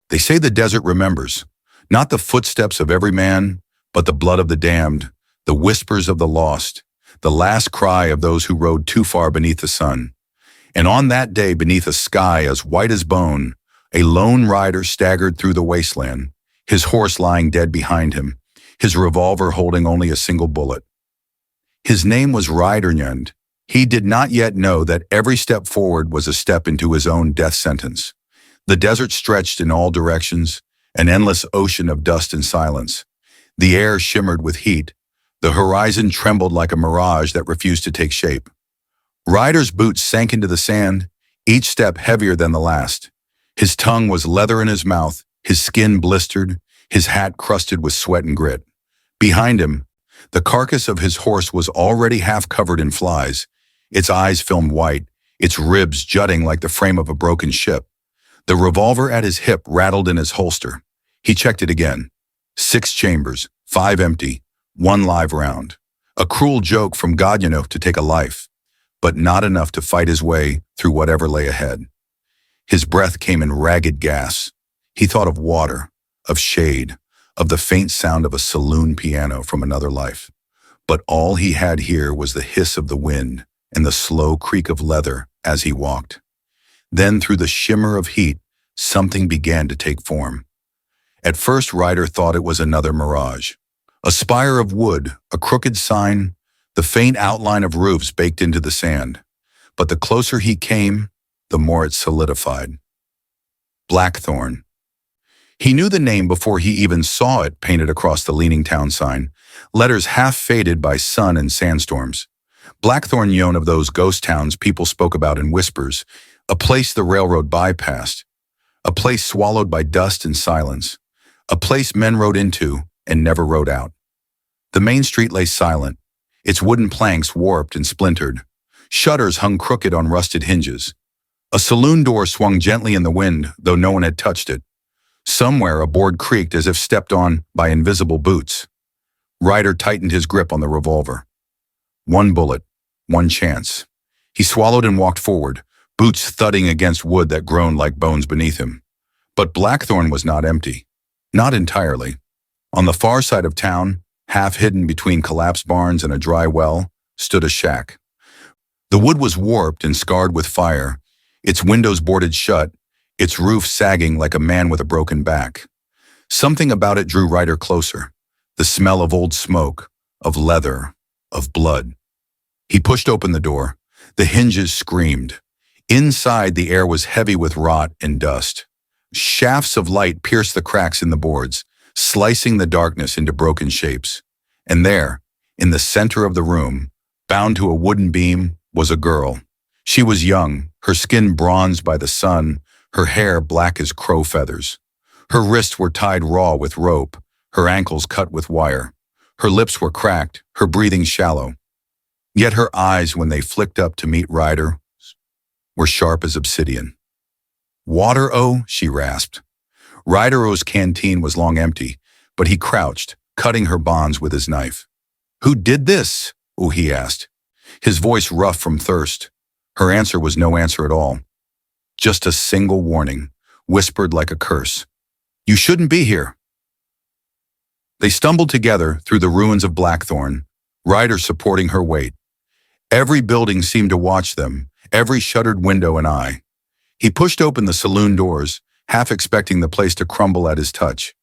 They say the desert remembers, not the footsteps of every man, but the blood of the damned, the whispers of the lost, the last cry of those who rode too far beneath the sun. And on that day, beneath a sky as white as bone, a lone rider staggered through the wasteland, his horse lying dead behind him, his revolver holding only a single bullet. His name was Rydernyund. He did not yet know that every step forward was a step into his own death sentence. The desert stretched in all directions, an endless ocean of dust and silence. The air shimmered with heat. The horizon trembled like a mirage that refused to take shape. Ryder's boots sank into the sand, each step heavier than the last. His tongue was leather in his mouth, his skin blistered, his hat crusted with sweat and grit. Behind him, the carcass of his horse was already half covered in flies, its eyes filmed white, its ribs jutting like the frame of a broken ship. The revolver at his hip rattled in his holster. He checked it again. 6 chambers, 5 empty, 1 live round. A cruel joke from Godunov to take a life, but not enough to fight his way through whatever lay ahead. His breath came in ragged gasps. He thought of water, of shade, of the faint sound of a saloon piano from another life. But all he had here was the hiss of the wind and the slow creak of leather as he walked. Then through the shimmer of heat, something began to take form. At first, Ryder thought it was another mirage. A spire of wood, a crooked sign, the faint outline of roofs baked into the sand. But the closer he came, the more it solidified. Blackthorn. He knew the name before he even saw it painted across the leaning town sign, letters half faded by sun and sandstorms. Blackthorn, one of those ghost towns people spoke about in whispers, a place the railroad bypassed, a place swallowed by dust and silence, a place men rode into and never rode out. The main street lay silent, its wooden planks warped and splintered. Shutters hung crooked on rusted hinges. A saloon door swung gently in the wind, though no one had touched it. Somewhere a board creaked as if stepped on by invisible boots. Ryder tightened his grip on the revolver. 1 bullet, 1 chance. He swallowed and walked forward, boots thudding against wood that groaned like bones beneath him. But Blackthorn was not empty. Not entirely. On the far side of town, half hidden between collapsed barns and a dry well, stood a shack. The wood was warped and scarred with fire, its windows boarded shut, its roof sagging like a man with a broken back. Something about it drew Ryder closer. The smell of old smoke, of leather, of blood. He pushed open the door. The hinges screamed. Inside, the air was heavy with rot and dust. Shafts of light pierced the cracks in the boards, slicing the darkness into broken shapes. And there, in the center of the room, bound to a wooden beam, was a girl. She was young, her skin bronzed by the sun, her hair black as crow feathers. Her wrists were tied raw with rope, her ankles cut with wire. Her lips were cracked, her breathing shallow. Yet her eyes, when they flicked up to meet Ryder, were sharp as obsidian. "Water, O?" she rasped. Ryder O's canteen was long empty, but he crouched, cutting her bonds with his knife. "Who did this?" O, he asked, his voice rough from thirst. Her answer was no answer at all. Just a single warning, whispered like a curse. "You shouldn't be here." They stumbled together through the ruins of Blackthorn, Ryder supporting her weight. Every building seemed to watch them, every shuttered window and eye. He pushed open the saloon doors, half expecting the place to crumble at his touch.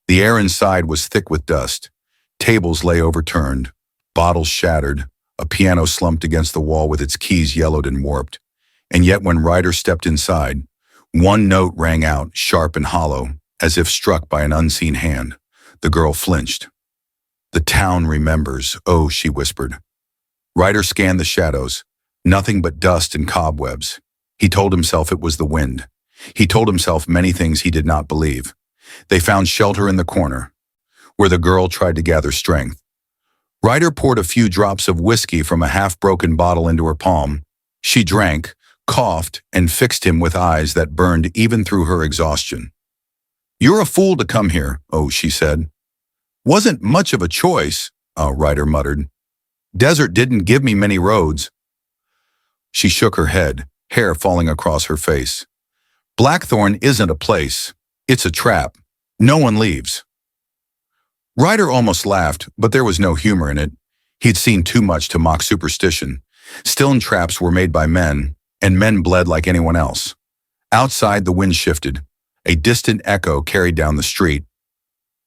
The air inside was thick with dust. Tables lay overturned, bottles shattered, a piano slumped against the wall with its keys yellowed and warped. And yet when Ryder stepped inside, one note rang out, sharp and hollow, as if struck by an unseen hand. The girl flinched. "The town remembers, oh," she whispered. Ryder scanned the shadows, nothing but dust and cobwebs. He told himself it was the wind. He told himself many things he did not believe. They found shelter in the corner, where the girl tried to gather strength. Ryder poured a few drops of whiskey from a half-broken bottle into her palm. She drank, coughed, and fixed him with eyes that burned even through her exhaustion. "You're a fool to come here, oh," she said. "Wasn't much of a choice," Ryder muttered. "Desert didn't give me many roads." She shook her head, hair falling across her face. "Blackthorn isn't a place. It's a trap. No one leaves. Ryder almost laughed, but there was no humor in it. He'd seen too much to mock superstition. Stone traps were made by men, and men bled like anyone else. Outside, the wind shifted. A distant echo carried down the street.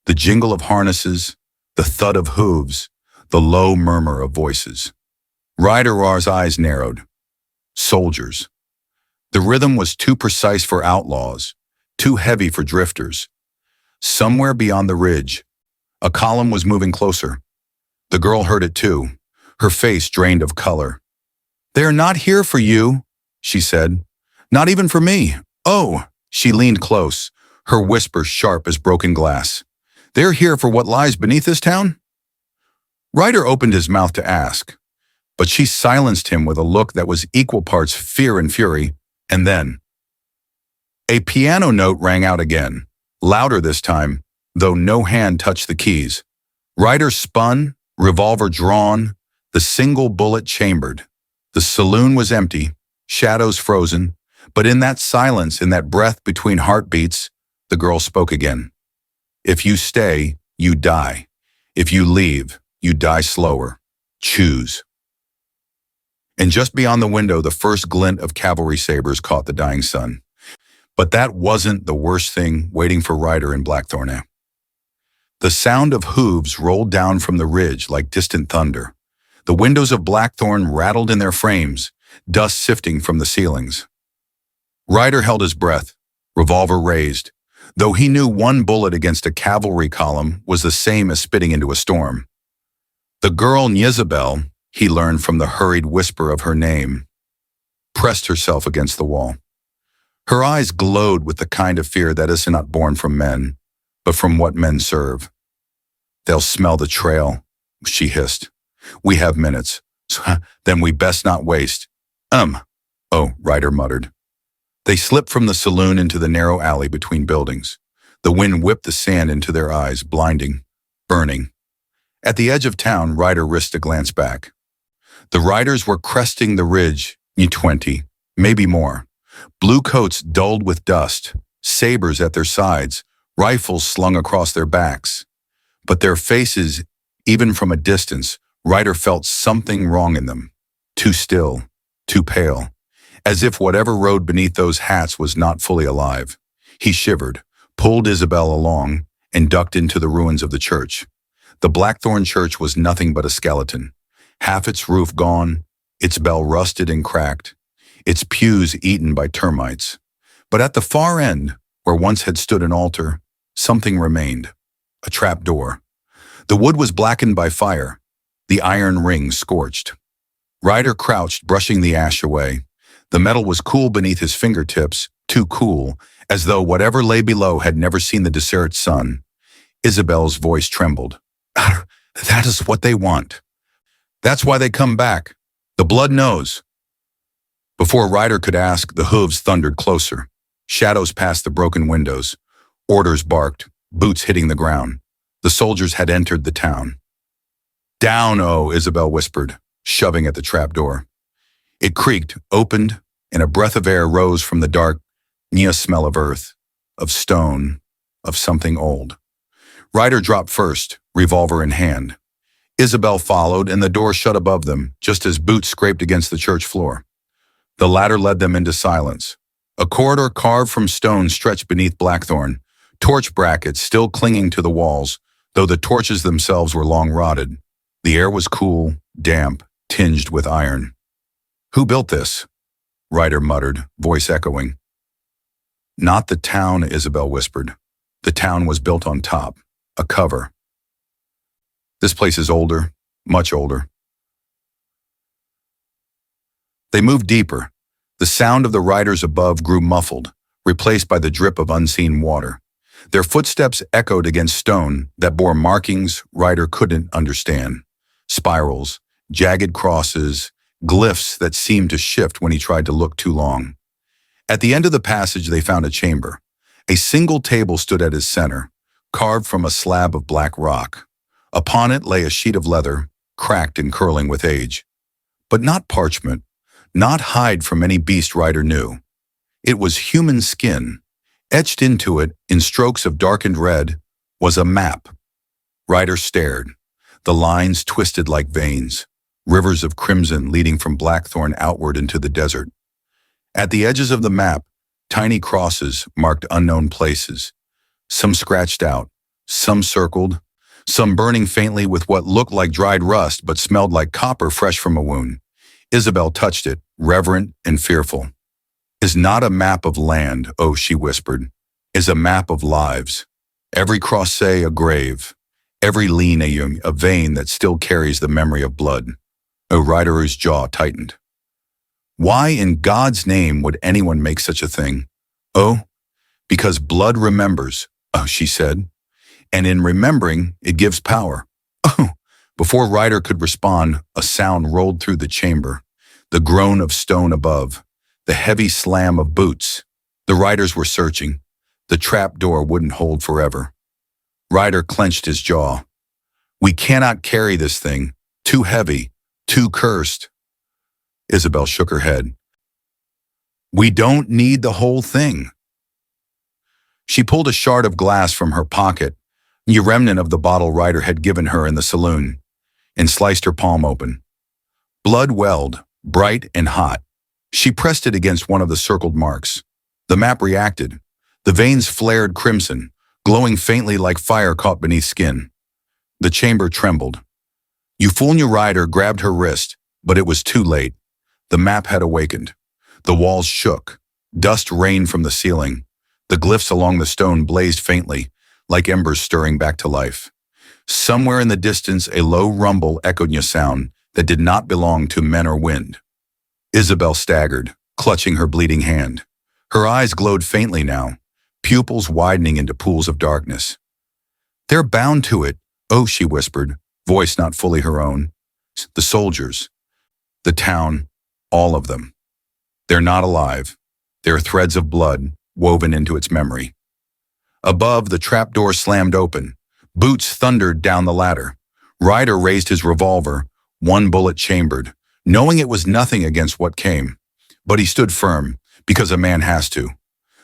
The jingle of harnesses, the thud of hooves, the low murmur of voices. Ryder's eyes narrowed. Soldiers. The rhythm was too precise for outlaws, too heavy for drifters. Somewhere beyond the ridge, a column was moving closer. The girl heard it too, her face drained of color. "They're not here for you," she said. "Not even for me. Oh," she leaned close, her whisper sharp as broken glass. "They're here for what lies beneath this town?" Ryder opened his mouth to ask, but she silenced him with a look that was equal parts fear and fury, and then a piano note rang out again, louder this time, though no hand touched the keys. Ryder spun, revolver drawn, the single bullet chambered. The saloon was empty, shadows frozen, but in that silence, in that breath between heartbeats, the girl spoke again. "If you stay, you die. If you leave, you die slower. Choose." And just beyond the window, the first glint of cavalry sabers caught the dying sun. But that wasn't the worst thing waiting for Ryder in Blackthorn. The sound of hooves rolled down from the ridge like distant thunder. The windows of Blackthorn rattled in their frames, dust sifting from the ceilings. Ryder held his breath, revolver raised, though he knew one bullet against a cavalry column was the same as spitting into a storm. The girl Isabel, he learned from the hurried whisper of her name, pressed herself against the wall. Her eyes glowed with the kind of fear that is not born from men, but from what men serve. "They'll smell the trail," she hissed. "We have minutes, so then we best not waste." Oh, Ryder muttered. They slipped from the saloon into the narrow alley between buildings. The wind whipped the sand into their eyes, blinding, burning. At the edge of town, Ryder risked a glance back. The riders were cresting the ridge, 20, maybe more. Blue coats dulled with dust, sabers at their sides, rifles slung across their backs. But their faces, even from a distance, Ryder felt something wrong in them. Too still, too pale, as if whatever rode beneath those hats was not fully alive. He shivered, pulled Isabel along, and ducked into the ruins of the church. The Blackthorn church was nothing but a skeleton. Half its roof gone, its bell rusted and cracked, its pews eaten by termites. But at the far end, where once had stood an altar, something remained. A trap door. The wood was blackened by fire, the iron rings scorched. Ryder crouched, brushing the ash away. The metal was cool beneath his fingertips, too cool, as though whatever lay below had never seen the desert sun. Isabel's voice trembled. "That is what they want. That's why they come back. The blood knows." Before Ryder could ask, the hooves thundered closer. Shadows passed the broken windows. Orders barked, boots hitting the ground. The soldiers had entered the town. "Down, oh," Isabel whispered, shoving at the trap door. It creaked, opened, and a breath of air rose from the dark, smell of earth, of stone, of something old. Ryder dropped first, revolver in hand. Isabel followed, and the door shut above them, just as boots scraped against the church floor. The ladder led them into silence. A corridor carved from stone stretched beneath Blackthorn, torch brackets still clinging to the walls, though the torches themselves were long rotted. The air was cool, damp, tinged with iron. "Who built this?" Ryder muttered, voice echoing. "Not the town," Isabel whispered. "The town was built on top, a cover. This place is older, much older." They moved deeper. The sound of the riders above grew muffled, replaced by the drip of unseen water. Their footsteps echoed against stone that bore markings Ryder couldn't understand. Spirals, jagged crosses, glyphs that seemed to shift when he tried to look too long. At the end of the passage, they found a chamber. A single table stood at its center, carved from a slab of black rock. Upon it lay a sheet of leather, cracked and curling with age. But not parchment, not hide from any beast Ryder knew. It was human skin, Etched into it, in strokes of darkened red, was a map. Ryder stared. The lines twisted like veins, rivers of crimson leading from Blackthorn outward into the desert. At the edges of the map, tiny crosses marked unknown places, some scratched out, some circled, some burning faintly with what looked like dried rust but smelled like copper fresh from a wound. Isabel touched it, reverent and fearful. "Is not a map of land, oh," she whispered, "is a map of lives. Every crossé a grave, every lean a vein that still carries the memory of blood." Ryder's jaw tightened. Why in God's name would anyone make such a thing? "Oh, because blood remembers," she said. "And in remembering, it gives power." "Oh!" Before Ryder could respond, a sound rolled through the chamber. The groan of stone above, the heavy slam of boots. The riders were searching. The trap door wouldn't hold forever. Ryder clenched his jaw. "We cannot carry this thing. Too heavy, too cursed." Isabel shook her head. "We don't need the whole thing." She pulled a shard of glass from her pocket, a remnant of the bottle Ryder had given her in the saloon, and sliced her palm open. Blood welled, bright and hot. She pressed it against one of the circled marks. The map reacted. The veins flared crimson, glowing faintly like fire caught beneath skin. The chamber trembled. Euphemia Ryder grabbed her wrist, but it was too late. The map had awakened. The walls shook. Dust rained from the ceiling. The glyphs along the stone blazed faintly, like embers stirring back to life. Somewhere in the distance, a low rumble echoed a sound that did not belong to men or wind. Isabel staggered, clutching her bleeding hand. Her eyes glowed faintly now, pupils widening into pools of darkness. "They're bound to it, oh," she whispered, voice not fully her own. "The soldiers, the town, all of them. They're not alive. They're threads of blood woven into its memory." Above, the trapdoor slammed open. Boots thundered down the ladder. Ryder raised his revolver, one bullet chambered, knowing it was nothing against what came. But he stood firm, because a man has to.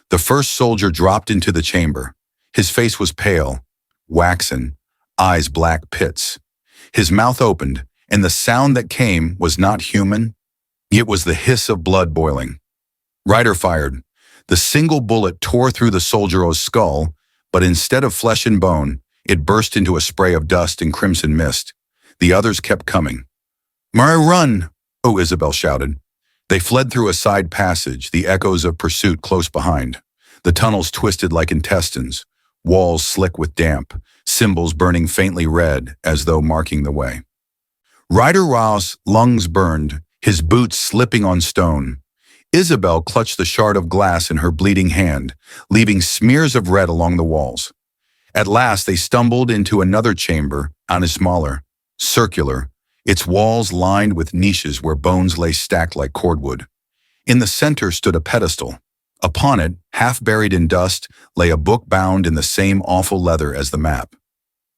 The first soldier dropped into the chamber. His face was pale, waxen, eyes black pits. His mouth opened, and the sound that came was not human. It was the hiss of blood boiling. Ryder fired. The single bullet tore through the soldier's skull, but instead of flesh and bone, it burst into a spray of dust and crimson mist. The others kept coming. "Murray, run!" "Oh," Isabel shouted. They fled through a side passage, the echoes of pursuit close behind. The tunnels twisted like intestines, walls slick with damp, symbols burning faintly red as though marking the way. Ryder Ross' lungs burned, his boots slipping on stone. Isabel clutched the shard of glass in her bleeding hand, leaving smears of red along the walls. At last they stumbled into another chamber, on a smaller, circular, its walls lined with niches where bones lay stacked like cordwood. In the center stood a pedestal. Upon it, half buried in dust, lay a book bound in the same awful leather as the map.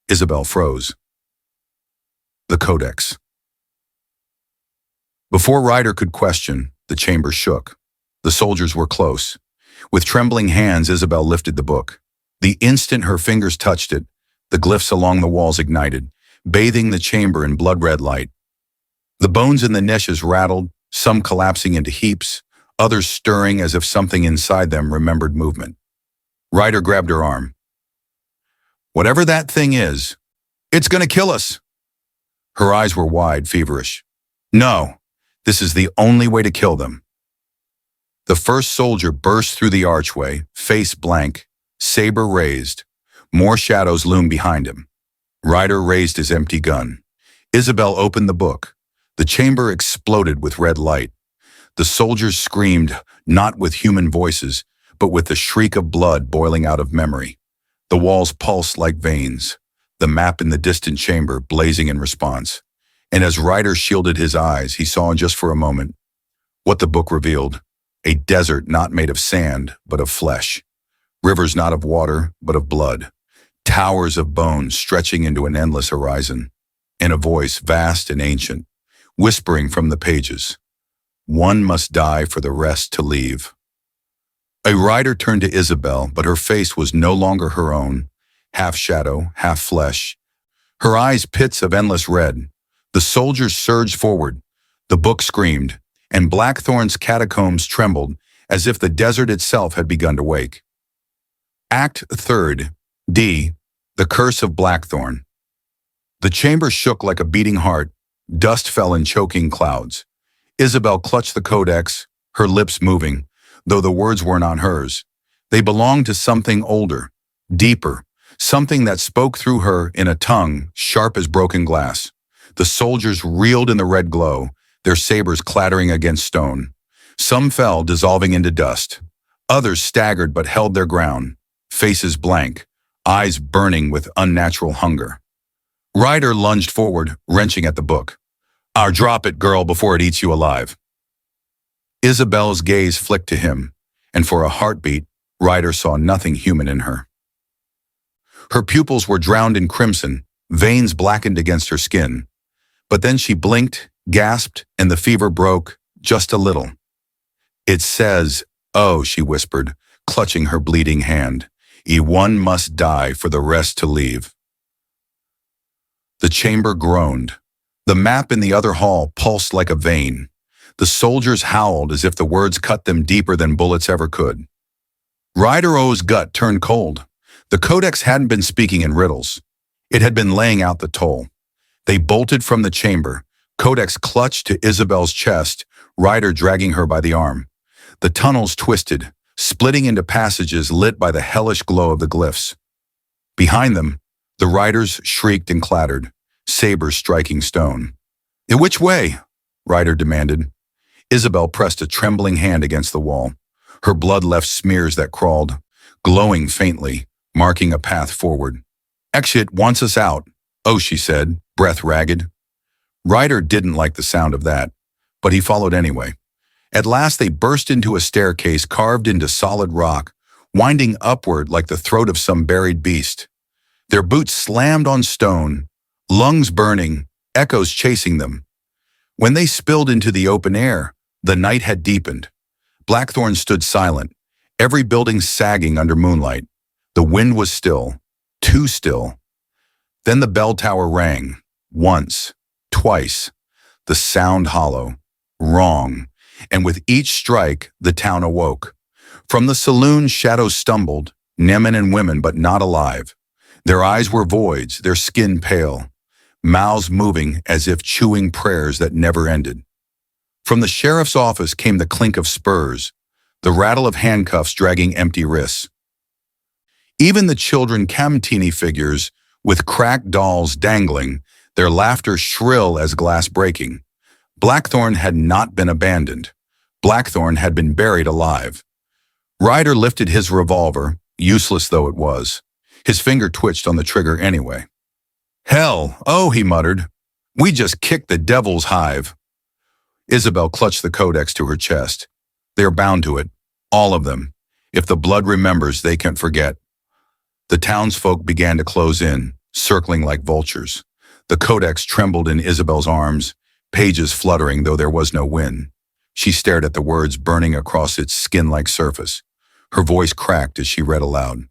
Isabel froze. The Codex. Before Ryder could question, the chamber shook. The soldiers were close. With trembling hands, Isabel lifted the book. The instant her fingers touched it, the glyphs along the walls ignited, bathing the chamber in blood-red light. The bones in the niches rattled, some collapsing into heaps, others stirring as if something inside them remembered movement. Ryder grabbed her arm. "Whatever that thing is, it's gonna kill us." Her eyes were wide, feverish. "No, this is the only way to kill them." The first soldier burst through the archway, face blank, saber raised. More shadows loomed behind him. Ryder raised his empty gun. Isabel opened the book. The chamber exploded with red light. The soldiers screamed, not with human voices, but with the shriek of blood boiling out of memory. The walls pulsed like veins, the map in the distant chamber blazing in response. And as Ryder shielded his eyes, he saw just for a moment what the book revealed: a desert not made of sand, but of flesh. Rivers not of water, but of blood. Towers of bones stretching into an endless horizon. And a voice, vast and ancient, whispering from the pages, "One must die for the rest to leave." A rider turned to Isabel, but her face was no longer her own, half shadow, half flesh. Her eyes pits of endless red. The soldiers surged forward. The book screamed, and Blackthorn's catacombs trembled as if the desert itself had begun to wake. Act Third, D. The Curse of Blackthorn. The chamber shook like a beating heart. Dust fell in choking clouds. Isabel clutched the codex, her lips moving, though the words were not hers. They belonged to something older, deeper, something that spoke through her in a tongue sharp as broken glass. The soldiers reeled in the red glow, their sabers clattering against stone. Some fell, dissolving into dust. Others staggered but held their ground, faces blank, eyes burning with unnatural hunger. Ryder lunged forward, wrenching at the book. Drop it, girl, before it eats you alive." Isabel's gaze flicked to him, and for a heartbeat, Ryder saw nothing human in her. Her pupils were drowned in crimson, veins blackened against her skin. But then she blinked, gasped, and the fever broke, just a little. "It says, oh," she whispered, clutching her bleeding hand. "One must die for the rest to leave." The chamber groaned. The map in the other hall pulsed like a vein. The soldiers howled as if the words cut them deeper than bullets ever could. Ryder O's gut turned cold. The codex hadn't been speaking in riddles. It had been laying out the toll. They bolted from the chamber, codex clutched to Isabel's chest, Ryder dragging her by the arm. The tunnels twisted, splitting into passages lit by the hellish glow of the glyphs. Behind them, the riders shrieked and clattered, sabers striking stone. "Which way?" Ryder demanded. Isabel pressed a trembling hand against the wall. Her blood left smears that crawled, glowing faintly, marking a path forward. "Exit wants us out," "Oh," she said, breath ragged. Ryder didn't like the sound of that, but he followed anyway. At last they burst into a staircase carved into solid rock, winding upward like the throat of some buried beast. Their boots slammed on stone, lungs burning, echoes chasing them. When they spilled into the open air, the night had deepened. Blackthorn stood silent, every building sagging under moonlight. The wind was still, too still. Then the bell tower rang, once, twice, the sound hollow, wrong, and with each strike, the town awoke. From the saloon, shadows stumbled, men and women, but not alive. Their eyes were voids, their skin pale, mouths moving as if chewing prayers that never ended. From the sheriff's office came the clink of spurs, the rattle of handcuffs dragging empty wrists. Even the children Camtini figures, with cracked dolls dangling, their laughter shrill as glass breaking. Blackthorn had not been abandoned. Blackthorn had been buried alive. Ryder lifted his revolver, useless though it was. His finger twitched on the trigger anyway. "Hell, oh," he muttered. "We just kicked the devil's hive." Isabel clutched the codex to her chest. They are bound to it, all of them. If the blood remembers, they can't forget. The townsfolk began to close in, circling like vultures. The codex trembled in Isabel's arms, pages fluttering though there was no wind. She stared at the words burning across its skin-like surface. Her voice cracked as she read aloud.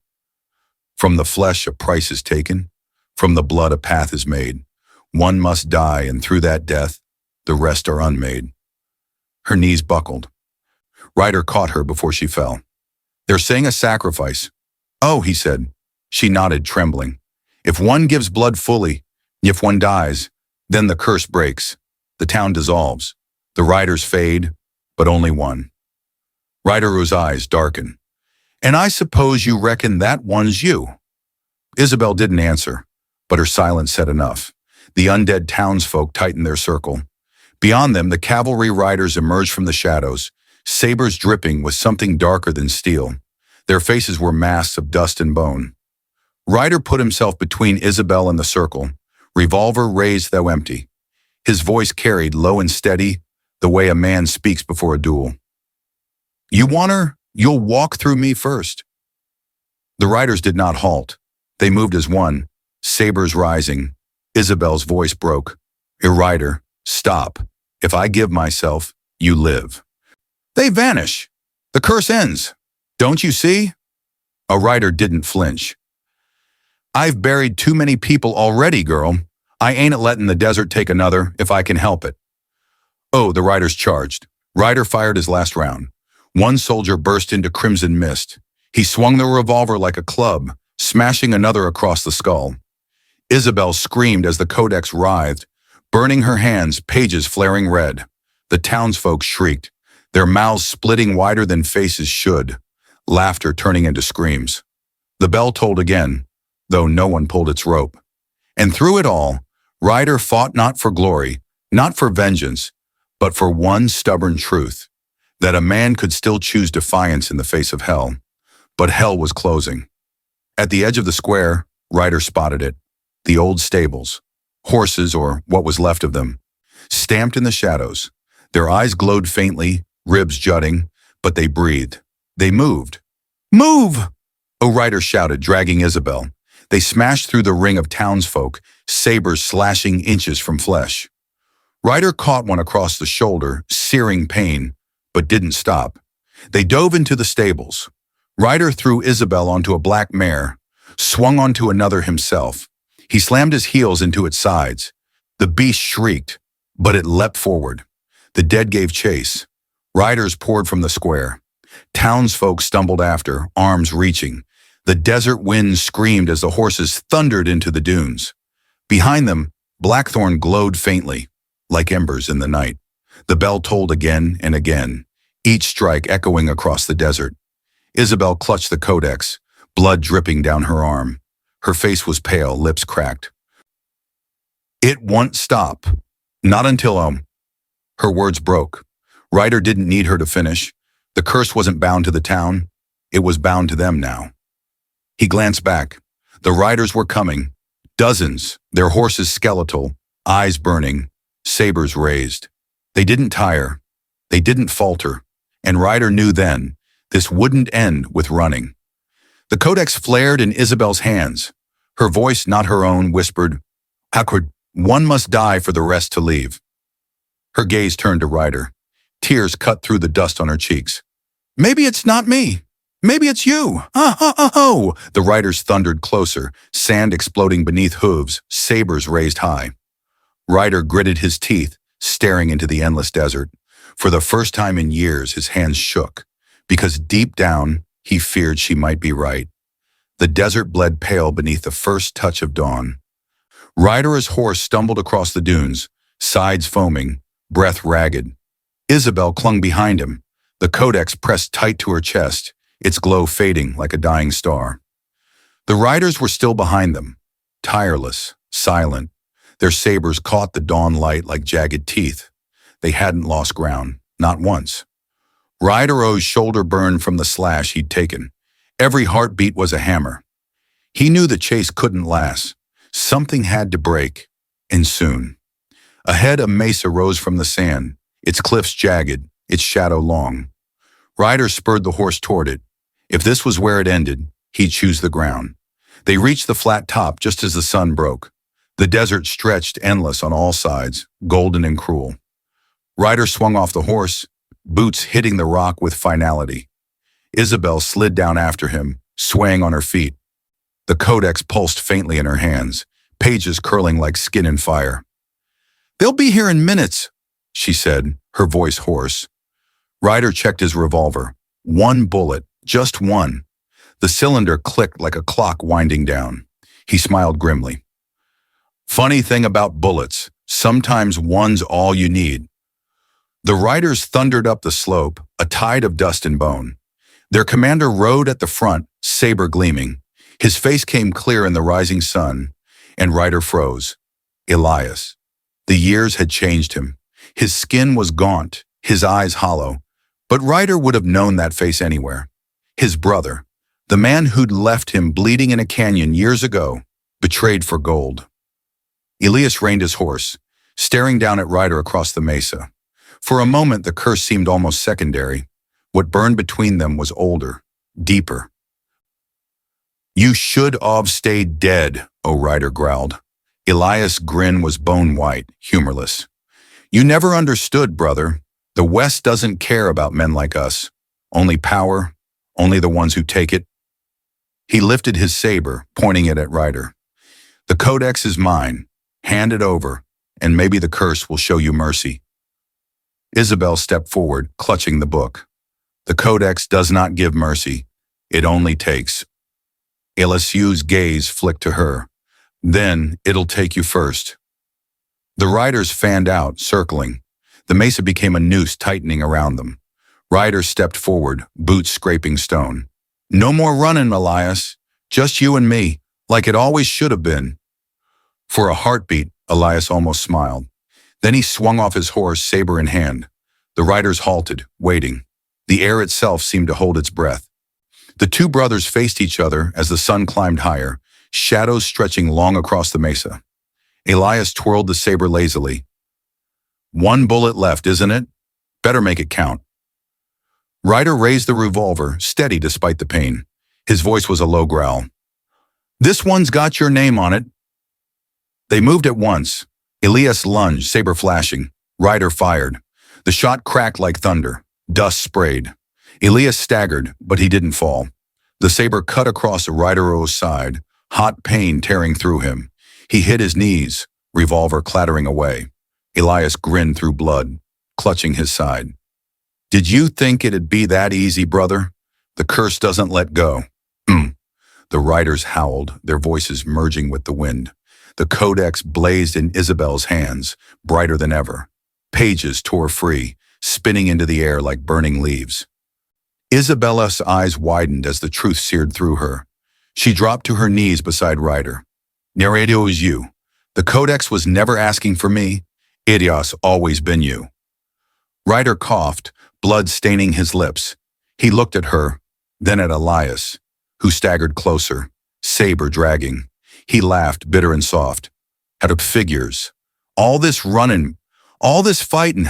"From the flesh a price is taken, from the blood a path is made. One must die, and through that death, the rest are unmade." Her knees buckled. Ryder caught her before she fell. "They're saying a sacrifice." "Oh," he said. She nodded, trembling. "If one gives blood fully, if one dies, then the curse breaks. The town dissolves. The riders fade, but only one." Ryder's eyes darkened. "And I suppose you reckon that one's you?" Isabel didn't answer, but her silence said enough. The undead townsfolk tightened their circle. Beyond them, the cavalry riders emerged from the shadows, sabers dripping with something darker than steel. Their faces were masks of dust and bone. Ryder put himself between Isabel and the circle, revolver raised though empty. His voice carried, low and steady, the way a man speaks before a duel. "You want her? You'll walk through me first." The riders did not halt. They moved as one, sabers rising. Isabel's voice broke. "Ryder, stop. If I give myself, you live." "They vanish. The curse ends." Don't you see? A rider didn't flinch. I've buried too many people already, girl. I ain't letting the desert take another if I can help it. Oh, the riders charged. Ryder fired his last round. One soldier burst into crimson mist. He swung the revolver like a club, smashing another across the skull. Isabel screamed as the codex writhed, burning her hands, pages flaring red. The townsfolk shrieked, their mouths splitting wider than faces should, laughter turning into screams. The bell tolled again, though no one pulled its rope. And through it all, Ryder fought not for glory, not for vengeance, but for one stubborn truth, that a man could still choose defiance in the face of hell. But hell was closing. At the edge of the square, Ryder spotted it. The old stables, horses or what was left of them, stamped in the shadows. Their eyes glowed faintly, ribs jutting, but they breathed. They moved. Move! Oh, Ryder shouted, dragging Isabel. They smashed through the ring of townsfolk, sabers slashing inches from flesh. Ryder caught one across the shoulder, searing pain, but didn't stop. They dove into the stables. Ryder threw Isabel onto a black mare, swung onto another himself. He slammed his heels into its sides. The beast shrieked, but it leapt forward. The dead gave chase. Riders poured from the square. Townsfolk stumbled after, arms reaching. The desert wind screamed as the horses thundered into the dunes. Behind them, Blackthorn glowed faintly, like embers in the night. The bell tolled again and again, each strike echoing across the desert. Isabel clutched the codex, blood dripping down her arm. Her face was pale, lips cracked. It won't stop. Not until, Her words broke. Ryder didn't need her to finish. The curse wasn't bound to the town. It was bound to them now. He glanced back. The riders were coming. Dozens, their horses skeletal, eyes burning, sabers raised. They didn't tire. They didn't falter. And Ryder knew then, this wouldn't end with running. The codex flared in Isabel's hands. Her voice, not her own, whispered, "Awkward, one must die for the rest to leave." Her gaze turned to Ryder. Tears cut through the dust on her cheeks. "Maybe it's not me. Maybe it's you. Oh!" The riders thundered closer, sand exploding beneath hooves, sabers raised high. Ryder gritted his teeth, staring into the endless desert. For the first time in years, his hands shook, because deep down, he feared she might be right. The desert bled pale beneath the first touch of dawn. Ryder's horse stumbled across the dunes, sides foaming, breath ragged. Isabel clung behind him, the codex pressed tight to her chest, its glow fading like a dying star. The riders were still behind them, tireless, silent. Their sabers caught the dawn light like jagged teeth. They hadn't lost ground, not once. Ryder O's shoulder burned from the slash he'd taken. Every heartbeat was a hammer. He knew the chase couldn't last. Something had to break, and soon. Ahead, a mesa rose from the sand, its cliffs jagged, its shadow long. Ryder spurred the horse toward it. If this was where it ended, he'd choose the ground. They reached the flat top just as the sun broke. The desert stretched endless on all sides, golden and cruel. Ryder swung off the horse, boots hitting the rock with finality. Isabel slid down after him, swaying on her feet. The codex pulsed faintly in her hands, pages curling like skin in fire. "They'll be here in minutes," she said, her voice hoarse. Ryder checked his revolver. One bullet, just one. The cylinder clicked like a clock winding down. He smiled grimly. "Funny thing about bullets, sometimes one's all you need." The riders thundered up the slope, a tide of dust and bone. Their commander rode at the front, saber gleaming. His face came clear in the rising sun, and Ryder froze. Elias. The years had changed him. His skin was gaunt, his eyes hollow, but Ryder would have known that face anywhere. His brother, the man who'd left him bleeding in a canyon years ago, betrayed for gold. Elias reined his horse, staring down at Ryder across the mesa. For a moment, the curse seemed almost secondary. What burned between them was older, deeper. "You should have stayed dead," Ryder growled. Elias' grin was bone-white, humorless. "You never understood, brother. The West doesn't care about men like us. Only power, only the ones who take it. He lifted his saber, pointing it at Ryder. The codex is mine. Hand it over, and maybe the curse will show you mercy. Isabel stepped forward, clutching the book. The codex does not give mercy. It only takes. LSU's gaze flicked to her. Then it'll take you first. The riders fanned out, circling. The mesa became a noose tightening around them. Ryder stepped forward, boots scraping stone. No more running, Elias. Just you and me, like it always should have been. For a heartbeat, Elias almost smiled. Then he swung off his horse, saber in hand. The riders halted, waiting. The air itself seemed to hold its breath. The two brothers faced each other as the sun climbed higher, shadows stretching long across the mesa. Elias twirled the saber lazily. One bullet left, isn't it? Better make it count. Ryder raised the revolver, steady despite the pain. His voice was a low growl. This one's got your name on it. They moved at once. Elias lunged, saber flashing. Ryder fired. The shot cracked like thunder. Dust sprayed. Elias staggered, but he didn't fall. The saber cut across Ryder's side, hot pain tearing through him. He hit his knees, revolver clattering away. Elias grinned through blood, clutching his side. Did you think it'd be that easy, brother? The curse doesn't let go. The riders howled, their voices merging with the wind. The codex blazed in Isabel's hands, brighter than ever. Pages tore free, spinning into the air like burning leaves. Isabella's eyes widened as the truth seared through her. She dropped to her knees beside Ryder. Narradio is you. The codex was never asking for me. Idios always been you. Ryder coughed, blood staining his lips. He looked at her, then at Elias, who staggered closer, saber dragging. He laughed, bitter and soft. Out of figures. All this running, all this fighting,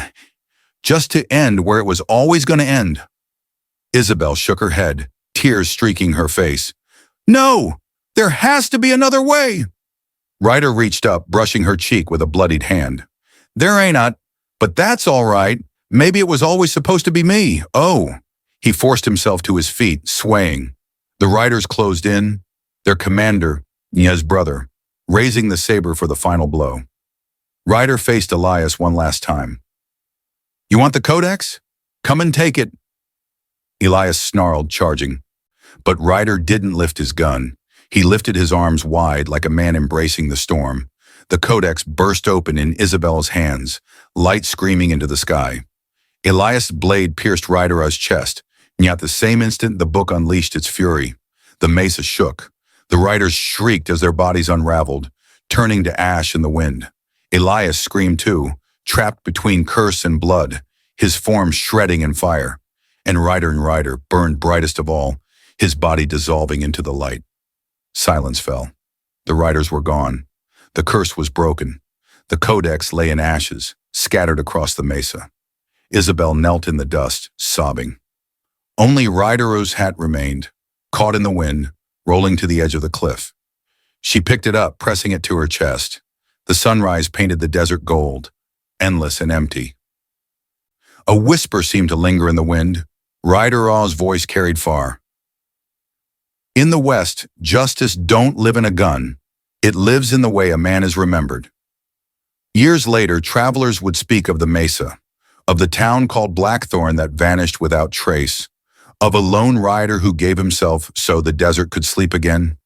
just to end where it was always going to end. Isabel shook her head, tears streaking her face. No! There has to be another way! Ryder reached up, brushing her cheek with a bloodied hand. There ain't not, but that's all right. Maybe it was always supposed to be me. Oh. He forced himself to his feet, swaying. The riders closed in, their commander, Nia's brother, raising the saber for the final blow. Ryder faced Elias one last time. You want the codex? Come and take it. Elias snarled, charging. But Ryder didn't lift his gun. He lifted his arms wide like a man embracing the storm. The codex burst open in Isabel's hands, light screaming into the sky. Elias' blade pierced Ryder's chest, and at the same instant the book unleashed its fury. The mesa shook. The riders shrieked as their bodies unraveled, turning to ash in the wind. Elias screamed too, trapped between curse and blood, his form shredding in fire. And Ryder burned brightest of all, his body dissolving into the light. Silence fell. The riders were gone. The curse was broken. The codex lay in ashes, scattered across the mesa. Isabel knelt in the dust, sobbing. Only Ryder's hat remained, caught in the wind, rolling to the edge of the cliff. She picked it up, pressing it to her chest. The sunrise painted the desert gold, endless and empty. A whisper seemed to linger in the wind. Ryder's voice carried far. In the West, justice don't live in a gun. It lives in the way a man is remembered. Years later, travelers would speak of the mesa, of the town called Blackthorn that vanished without trace, of a lone rider who gave himself so the desert could sleep again.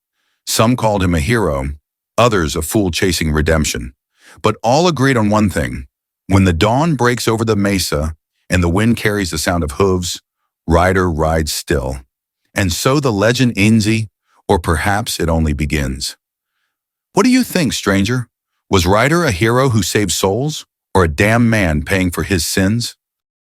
Some called him a hero, others a fool chasing redemption. But all agreed on one thing. When the dawn breaks over the mesa and the wind carries the sound of hooves, Ryder rides still. And so the legend ends, or perhaps it only begins. What do you think, stranger? Was Ryder a hero who saved souls, or a damned man paying for his sins?